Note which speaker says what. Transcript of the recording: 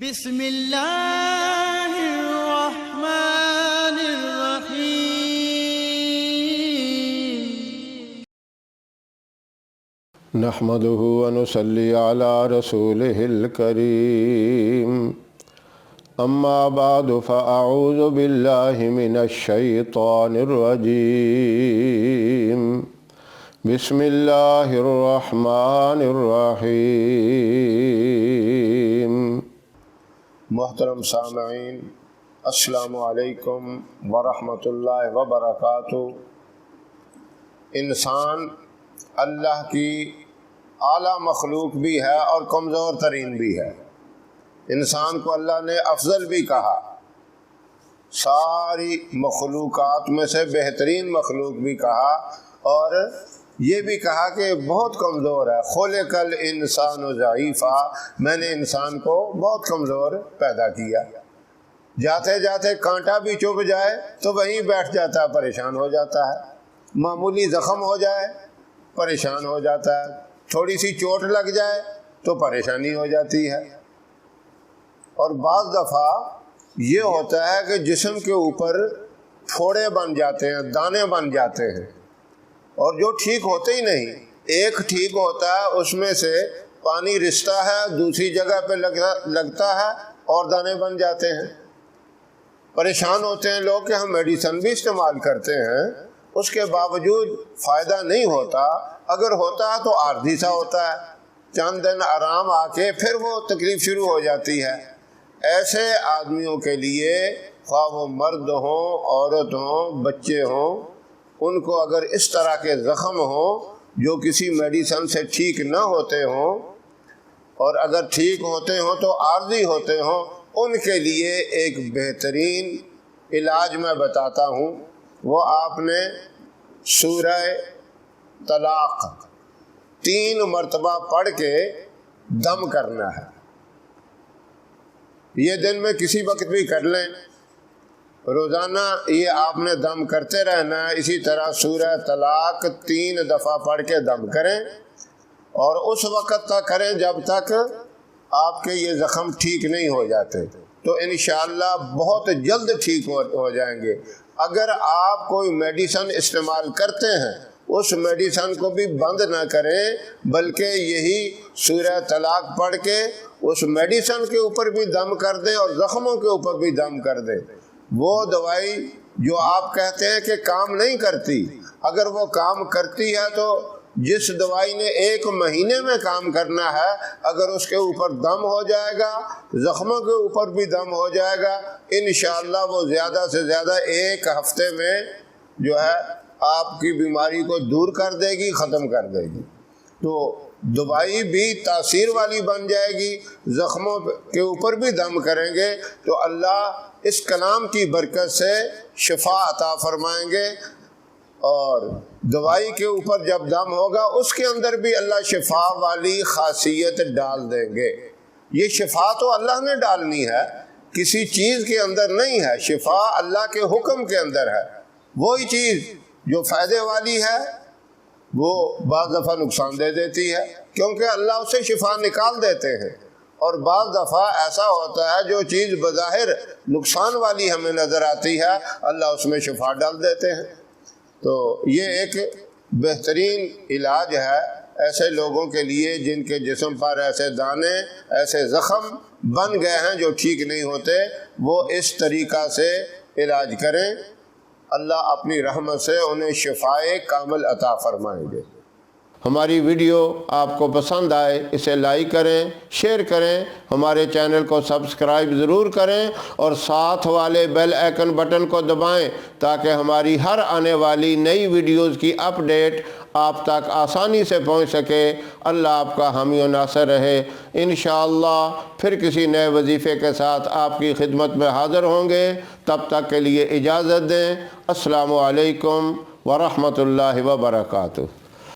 Speaker 1: بسم اللہ الرحمن الرحیم
Speaker 2: نحمده ونصلي على رسوله الكريم اما بعد فاعوذ بالله من الشيطان الرجيم بسم الله الرحمن الرحيم محترم سامعین، السلام علیکم ورحمۃ اللہ وبرکاتہ۔ انسان اللہ کی اعلیٰ مخلوق بھی ہے اور کمزور ترین بھی ہے۔ انسان کو اللہ نے افضل بھی کہا، ساری مخلوقات میں سے بہترین مخلوق بھی کہا، اور یہ بھی کہا کہ بہت کمزور ہے۔ خلق الانسان ضعیفا، میں نے انسان کو بہت کمزور پیدا کیا۔ جاتے جاتے کانٹا بھی چبھ جائے تو وہیں بیٹھ جاتا ہے، پریشان ہو جاتا ہے۔ معمولی زخم ہو جائے پریشان ہو جاتا ہے، تھوڑی سی چوٹ لگ جائے تو پریشانی ہو جاتی ہے۔ اور بعض دفعہ یہ ہوتا ہے کہ جسم کے اوپر پھوڑے بن جاتے ہیں، دانے بن جاتے ہیں، اور جو ٹھیک ہوتے ہی نہیں۔ ایک ٹھیک ہوتا ہے، اس میں سے پانی رستا ہے، دوسری جگہ پہ لگتا ہے اور دانے بن جاتے ہیں۔ پریشان ہوتے ہیں لوگ کہ ہم میڈیسن بھی استعمال کرتے ہیں، اس کے باوجود فائدہ نہیں ہوتا۔ اگر ہوتا ہے تو عارضی سا ہوتا ہے، چند دن آرام آ کے پھر وہ تکلیف شروع ہو جاتی ہے۔ ایسے آدمیوں کے لیے، خواہ وہ مرد ہوں، عورت ہوں، بچے ہوں، ان کو اگر اس طرح کے زخم ہوں جو کسی میڈیسن سے ٹھیک نہ ہوتے ہوں، اور اگر ٹھیک ہوتے ہوں تو عارضی ہوتے ہوں، ان کے لیے ایک بہترین علاج میں بتاتا ہوں۔ وہ آپ نے سورہ طلاق 3 مرتبہ پڑھ کے دم کرنا ہے۔ یہ دن میں کسی وقت بھی کر لیں، روزانہ یہ آپ نے دم کرتے رہنا ہے۔ اسی طرح سورہ طلاق 3 دفعہ پڑھ کے دم کریں، اور اس وقت تک کریں جب تک آپ کے یہ زخم ٹھیک نہیں ہو جاتے، تو انشاءاللہ بہت جلد ٹھیک ہو جائیں گے۔ اگر آپ کوئی میڈیسن استعمال کرتے ہیں، اس میڈیسن کو بھی بند نہ کریں، بلکہ یہی سورہ طلاق پڑھ کے اس میڈیسن کے اوپر بھی دم کر دیں اور زخموں کے اوپر بھی دم کر دیں۔ وہ دوائی جو آپ کہتے ہیں کہ کام نہیں کرتی، اگر وہ کام کرتی ہے تو جس دوائی نے 1 مہینے میں کام کرنا ہے، اگر اس کے اوپر دم ہو جائے گا، زخموں کے اوپر بھی دم ہو جائے گا، انشاءاللہ وہ زیادہ سے زیادہ 1 ہفتے میں جو ہے آپ کی بیماری کو دور کر دے گی، ختم کر دے گی۔ تو دوائی بھی تاثیر والی بن جائے گی، زخموں کے اوپر بھی دم کریں گے تو اللہ اس کلام کی برکت سے شفا عطا فرمائیں گے، اور دوائی کے اوپر جب دم ہوگا اس کے اندر بھی اللہ شفا والی خاصیت ڈال دیں گے۔ یہ شفا تو اللہ نے ڈالنی ہے، کسی چیز کے اندر نہیں ہے۔ شفا اللہ کے حکم کے اندر ہے۔ وہی چیز جو فائدے والی ہے وہ بعض دفعہ نقصان دے دیتی ہے، کیونکہ اللہ اسے شفا نکال دیتے ہیں۔ اور بعض دفعہ ایسا ہوتا ہے جو چیز بظاہر نقصان والی ہمیں نظر آتی ہے، اللہ اس میں شفا ڈال دیتے ہیں۔ تو یہ ایک بہترین علاج ہے ایسے لوگوں کے لیے جن کے جسم پر ایسے دانے، ایسے زخم بن گئے ہیں جو ٹھیک نہیں ہوتے۔ وہ اس طریقہ سے علاج کریں، اللہ اپنی رحمت سے انہیں شفائے کامل عطا فرمائیں گے۔ ہماری ویڈیو آپ کو پسند آئے اسے لائک کریں، شیئر کریں، ہمارے چینل کو سبسکرائب ضرور کریں، اور ساتھ والے بیل آئیکن بٹن کو دبائیں تاکہ ہماری ہر آنے والی نئی ویڈیوز کی اپڈیٹ آپ تک آسانی سے پہنچ سکے۔ اللہ آپ کا حامی و ناصر رہے۔ انشاءاللہ پھر کسی نئے وظیفے کے ساتھ آپ کی خدمت میں حاضر ہوں گے۔ تب تک کے لیے اجازت دیں۔ السلام علیکم ورحمۃ اللہ وبرکاتہ۔